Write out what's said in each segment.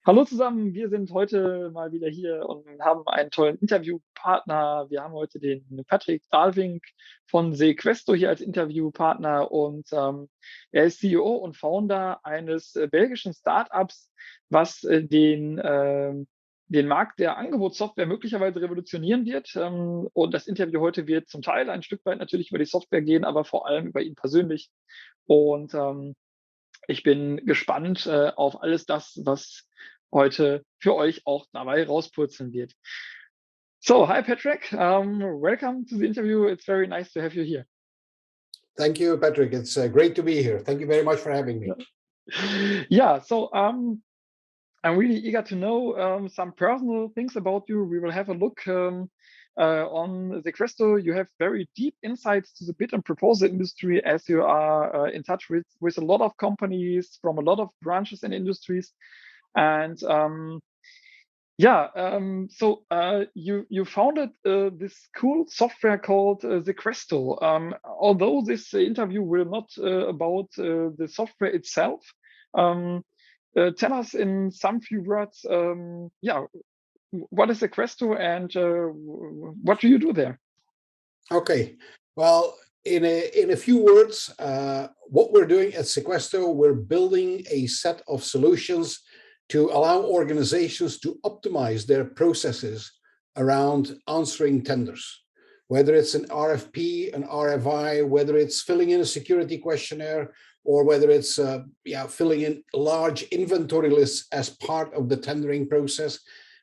Hallo zusammen, wir sind heute mal wieder hier und haben einen tollen Interviewpartner. Wir haben heute den Patrick Dalvinck von sequesto hier als Interviewpartner und er ist CEO und Founder eines belgischen Startups, was den Markt der Angebotssoftware möglicherweise revolutionieren wird. Und das Interview heute wird zum Teil ein Stück weit natürlich über die Software gehen, aber vor allem über ihn persönlich. Und ich bin gespannt auf alles das, was heute für euch auch dabei rauspurzeln wird. So, hi Patrick, welcome to the interview. It's very nice to have you here. Thank you, Patrick. It's great to be here. Thank you very much for having me. Yeah, so I'm really eager to know some personal things about you. We will have a look on sequesto. You have very deep insights to the bid and proposal industry, as you are in touch with a lot of companies from a lot of branches and industries. And you founded this cool software called sequesto. Although this interview will not about the software itself, tell us in some few words, what is sequesto and what do you do there? Okay, well, in a few words, what we're doing at sequesto, we're building a set of solutions to allow organizations to optimize their processes around answering tenders, whether it's an RFP, an RFI, whether it's filling in a security questionnaire, or whether it's filling in large inventory lists as part of the tendering process.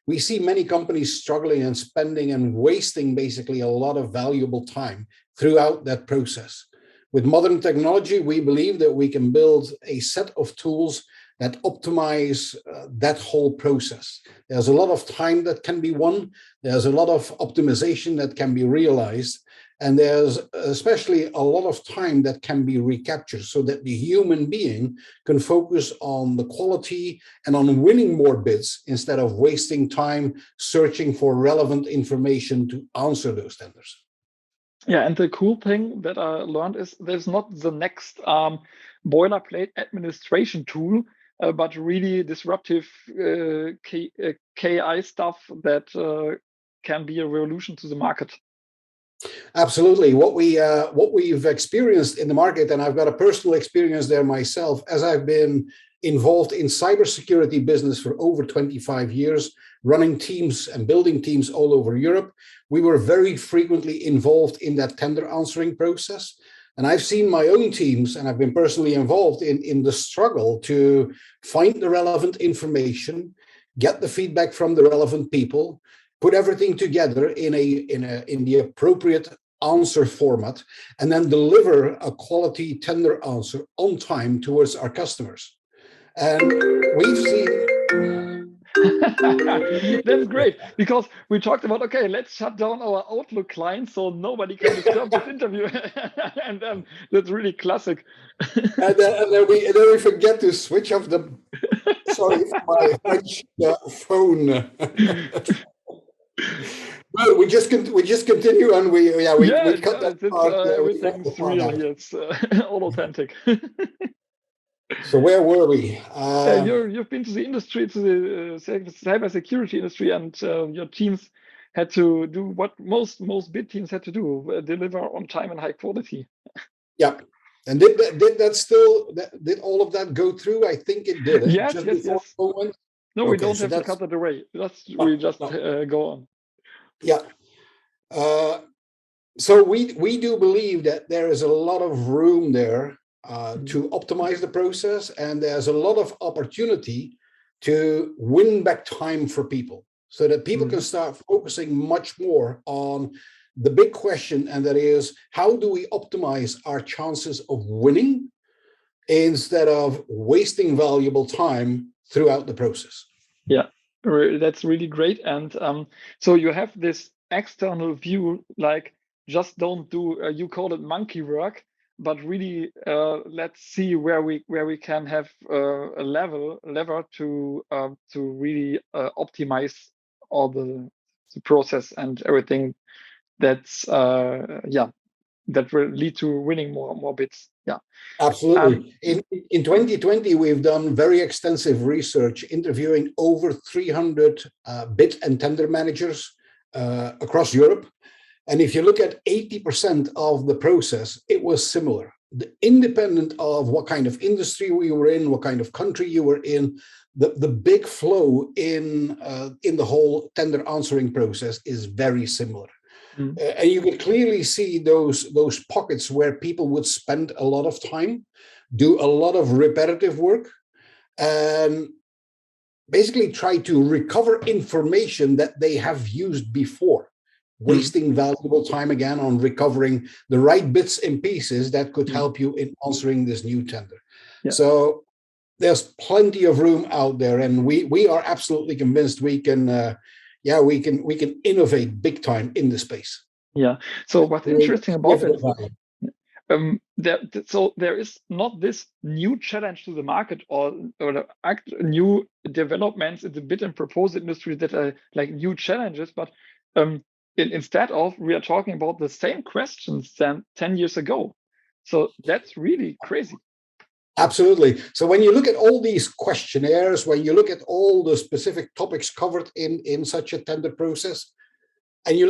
We see many companies struggling and spending and wasting basically a lot of valuable time throughout that process. With modern technology, we believe that we can build a set of tools that optimize that whole process. There's a lot of time that can be won. There's a lot of optimization that can be realized. And there's especially a lot of time that can be recaptured so that the human being can focus on the quality and on winning more bids instead of wasting time searching for relevant information to answer those tenders. Yeah, and the cool thing that I learned is there's not the next boilerplate administration tool, but really disruptive KI stuff that can be a revolution to the market. Absolutely. What we've experienced in the market, and I've got a personal experience there myself, as I've been involved in cybersecurity business for over 25 years, running teams and building teams all over Europe, we were very frequently involved in that tender answering process. And I've seen my own teams, and I've been personally involved in the struggle to find the relevant information, get the feedback from the relevant people, put everything together in the appropriate answer format, and then deliver a quality tender answer on time towards our customers. And we've seen... That's great, because we talked about, okay, let's shut down our Outlook client so nobody can disturb this interview. And then that's really classic. and then we forget to switch off the, sorry, my French phone. Well, we just continue, and we cut that part. Everything's real. It's all authentic. So where were we? You've been to the industry, to the cybersecurity industry, and your teams had to do what most bid teams had to do: deliver on time and high quality. Yeah. And did did all of that go through? I think it did. Yes. No, we don't have to cut it away. We just go on. Yeah. So we do believe that there is a lot of room there to optimize the process, and there's a lot of opportunity to win back time for people, so that people can start focusing much more on the big question, and that is, how do we optimize our chances of winning instead of wasting valuable time throughout the process? Yeah, that's really great. And so you have this external view, like, just don't do, you call it monkey work, but really let's see where we can have a lever to really optimize all the process and everything. That's that will lead to winning more bids. Yeah, absolutely. In 2020, we've done very extensive research, interviewing over 300 bid and tender managers across Europe. And if you look at 80% of the process, it was similar. Independent of what kind of industry we were in, what kind of country you were in, the big flow in the whole tender answering process is very similar. And you could clearly see those pockets where people would spend a lot of time, do a lot of repetitive work, and basically try to recover information that they have used before, wasting valuable time again on recovering the right bits and pieces that could help you in answering this new tender. Yeah. So there's plenty of room out there, and we are absolutely convinced we can innovate big time in the space. Yeah. So what's interesting about it, there is not this new challenge to the market or new developments in the bid and proposal industry that are like new challenges, but instead of, we are talking about the same questions than 10 years ago. So that's really crazy. Absolutely. So when you look at all these questionnaires, when you look at all the specific topics covered in such a tender process, and you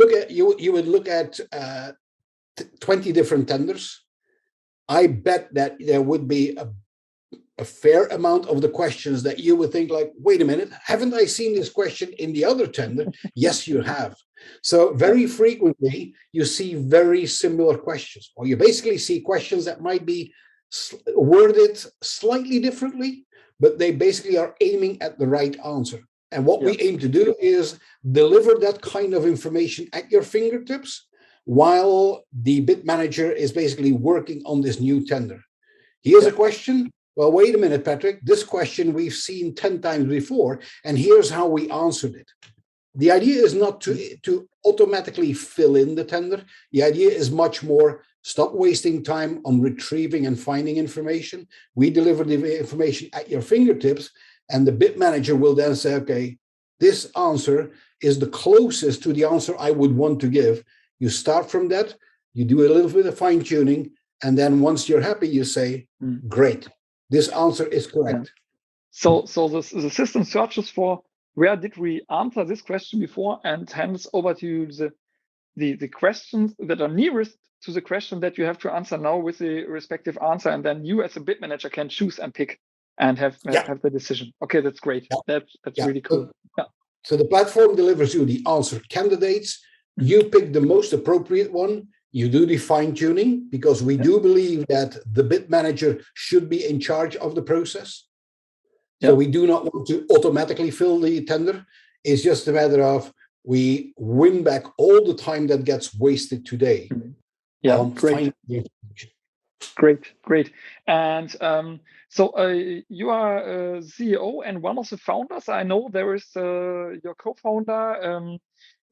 would look at 20 different tenders, I bet that there would be a fair amount of the questions that you would think like, wait a minute, haven't I seen this question in the other tender? Yes, you have. So very frequently you see very similar questions, or you basically see questions that might be worded slightly differently, but they basically are aiming at the right answer. And what we aim to do is deliver that kind of information at your fingertips while the bid manager is basically working on this new tender. Here's a question. Well, wait a minute, Patrick. This question we've seen 10 times before, and here's how we answered it. The idea is not to automatically fill in the tender. The idea is much more, stop wasting time on retrieving and finding information. We deliver the information at your fingertips, and the bid manager will then say, okay, this answer is the closest to the answer I would want to give. You start from that, you do a little bit of fine tuning, and then once you're happy, you say, great, this answer is correct. So the system searches for where did we answer this question before and hands over to you the questions that are nearest to the question that you have to answer now with the respective answer, and then you as a bid manager can choose and pick and have the decision. Okay, that's great. That's really cool. So the platform delivers you the answer candidates. You pick the most appropriate one. You do the fine tuning, because we do believe that the bid manager should be in charge of the process. So we do not want to automatically fill the tender. It's just a matter of we win back all the time that gets wasted today. Great. And so you are CEO and one of the founders. I know there is your co-founder,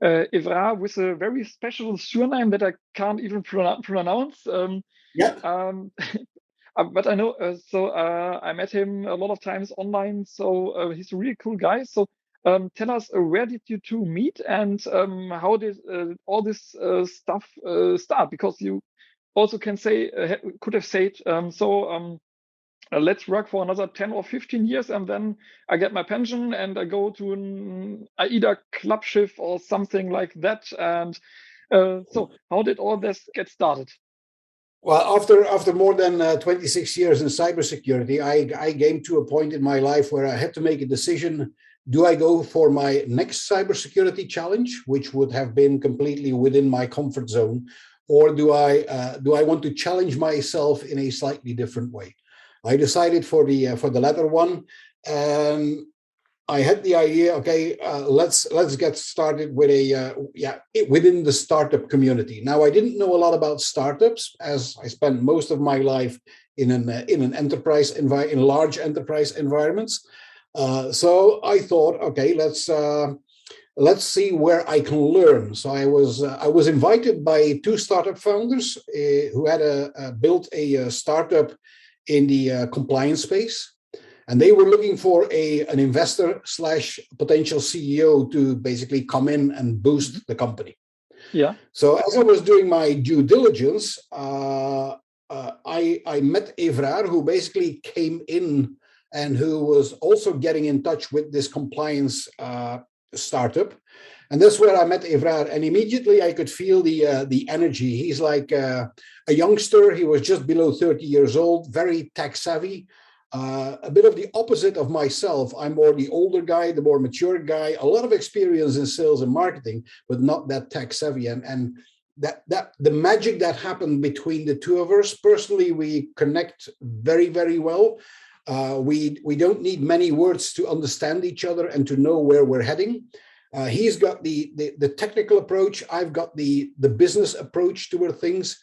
Evra, with a very special surname that I can't even pronounce. But I know, I met him a lot of times online, so he's a really cool guy. So tell us, where did you two meet, and how did all this stuff start? Because you also can say, could have said, let's work for another 10 or 15 years, and then I get my pension and I go to an AIDA club shift or something like that. And so how did all this get started? Well, after more than 26 years in cybersecurity, I came to a point in my life where I had to make a decision. Do I go for my next cybersecurity challenge, which would have been completely within my comfort zone, or do I want to challenge myself in a slightly different way? I decided for the latter one, and I had the idea. Okay, let's get started with within the startup community. Now, I didn't know a lot about startups, as I spent most of my life in an enterprise in large enterprise environments. So I thought, okay, let's see where I can learn. So I was invited by two startup founders who had built a startup in the compliance space. And they were looking for an investor / potential CEO to basically come in and boost the company. Yeah. So as I was doing my due diligence, I met Evrar, who basically came in and who was also getting in touch with this compliance startup. And that's where I met Evrar. And immediately I could feel the energy. He's like a youngster. He was just below 30 years old, very tech savvy. A bit of the opposite of myself. I'm more the older guy, the more mature guy, a lot of experience in sales and marketing, but not that tech savvy. And that the magic that happened between the two of us, personally, we connect very, very well. We don't need many words to understand each other and to know where we're heading. He's got the technical approach. I've got the business approach toward things.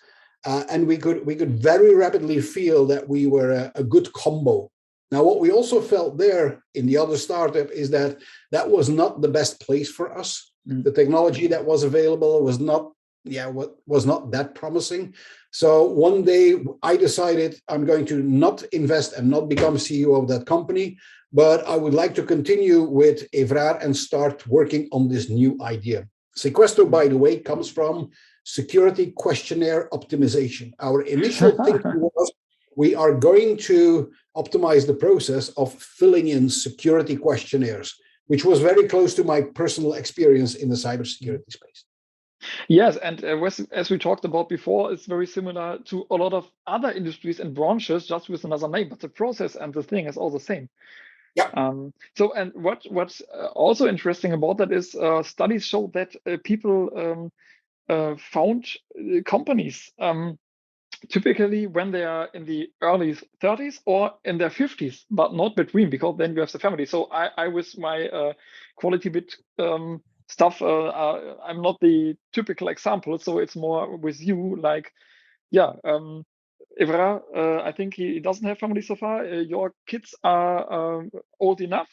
And we could very rapidly feel that we were a good combo. Now, what we also felt there in the other startup is that was not the best place for us. The technology that was available was not that promising. So one day I decided I'm going to not invest and not become CEO of that company, but I would like to continue with Evrar and start working on this new idea. Sequesto, by the way, comes from security questionnaire optimization. Our initial thinking was we are going to optimize the process of filling in security questionnaires, which was very close to my personal experience in the cybersecurity space. Yes, and as we talked about before, it's very similar to a lot of other industries and branches, just with another name, but the process and the thing is all the same. Yeah. So, and what's also interesting about that is studies show that people found companies typically when they are in the early 30s or in their 50s, but not between, because then you have the family. So I with my quality bit stuff, I'm not the typical example. So it's more with you, like, yeah, Evra, I think he doesn't have family so far. Your kids are old enough.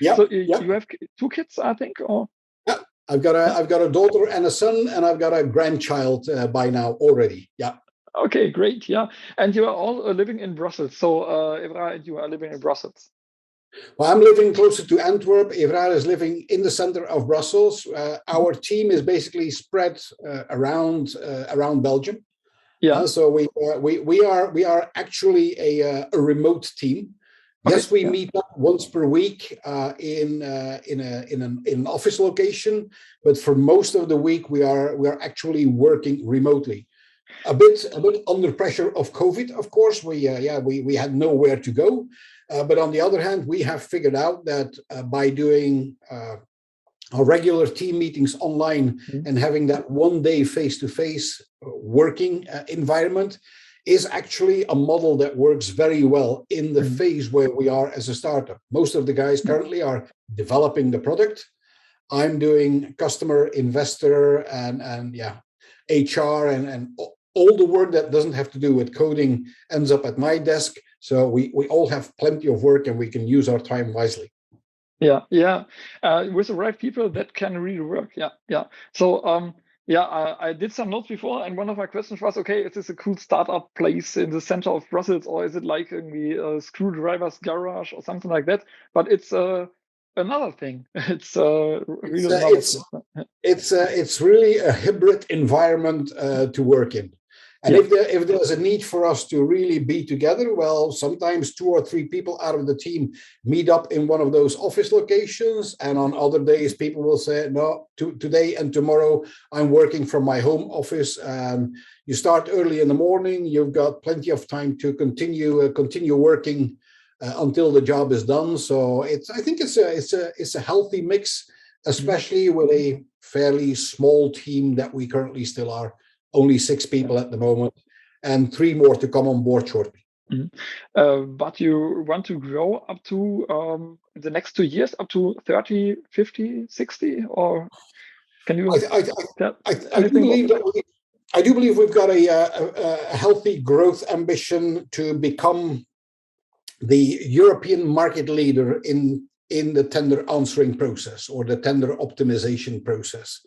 Yeah. So you have 2 kids, I think, or? Yeah, I've got a daughter and a son, and I've got a grandchild by now already. Yeah. Okay, great. Yeah, and you are all living in Brussels. So Evra and you are living in Brussels. Well, I'm living closer to Antwerp. Evra is living in the center of Brussels. Our team is basically spread around Belgium. Yeah. So we are actually a remote team. Yes, we meet up once per week in an office location, but for most of the week we are actually working remotely. A bit under pressure of COVID, of course. We had nowhere to go, but on the other hand, we have figured out that by doing our regular team meetings online and having that one day face-to-face working environment is actually a model that works very well in the phase where we are as a startup. Most of the guys currently are developing the product. I'm doing customer, investor, and HR and all the work that doesn't have to do with coding ends up at my desk. So we all have plenty of work and we can use our time wisely. Yeah. With the right people, that can really work. Yeah. So I did some notes before, and one of my questions was, okay, is this a cool startup place in the center of Brussels, or is it like in the screwdriver's garage or something like that? But it's another thing. It's it's really a hybrid environment to work in. And if there's a need for us to really be together, well, sometimes 2 or 3 people out of the team meet up in one of those office locations. And on other days, people will say, no, today and tomorrow, I'm working from my home office. You start early in the morning. You've got plenty of time to continue working until the job is done. So I think it's a healthy mix, especially with a fairly small team that we currently still are. Only 6 people at the moment, and 3 more to come on board shortly. But you want to grow up to the next 2 years, up to 30, 50, 60, or can you? I do believe we've got a healthy growth ambition to become the European market leader in the tender answering process or the tender optimization process.